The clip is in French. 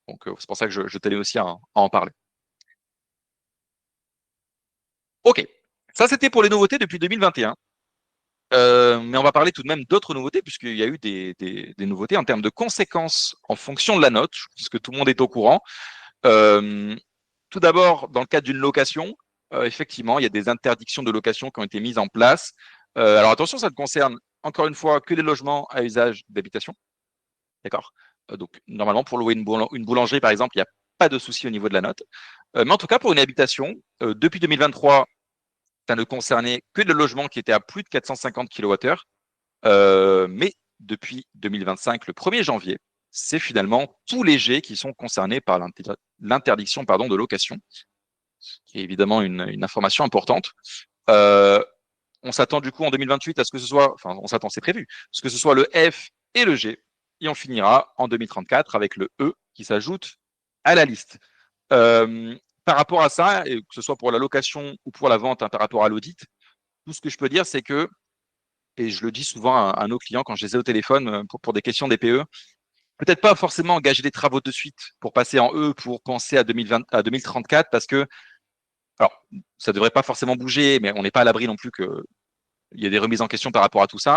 Donc, c'est pour ça que je tenais aussi à en parler. OK. Ça, c'était pour les nouveautés depuis 2021. Mais on va parler tout de même d'autres nouveautés, puisqu'il y a eu des nouveautés en termes de conséquences en fonction de la note. Je pense que tout le monde est au courant. Euh, Tout d'abord, dans le cadre d'une location, effectivement, il y a des interdictions de location qui ont été mises en place. Alors attention, ça ne concerne encore une fois que les logements à usage d'habitation. D'accord. Donc, normalement, pour louer une boulangerie, par exemple, il n'y a pas de souci au niveau de la note. Mais en tout cas, pour une habitation, depuis 2023, ça ne concernait que le logement qui était à plus de 450 kWh. Mais depuis 2025, le 1er janvier, c'est finalement tous les G qui sont concernés par l'interdiction de location, qui est évidemment une information importante. Euh, on s'attend du coup en 2028 à ce que ce soit, enfin on s'attend, c'est prévu, ce que ce soit le F et le G, et on finira en 2034 avec le E qui s'ajoute à la liste. Par rapport à ça, et que ce soit pour la location ou pour la vente, par rapport à l'audit, tout ce que je peux dire, c'est que, et je le dis souvent à nos clients quand je les ai au téléphone pour des questions DPE, peut-être pas forcément engager des travaux de suite pour passer en E, pour penser à 2020, à 2034, parce que, alors, ça devrait pas forcément bouger, mais on n'est pas à l'abri non plus qu'il y ait des remises en question par rapport à tout ça.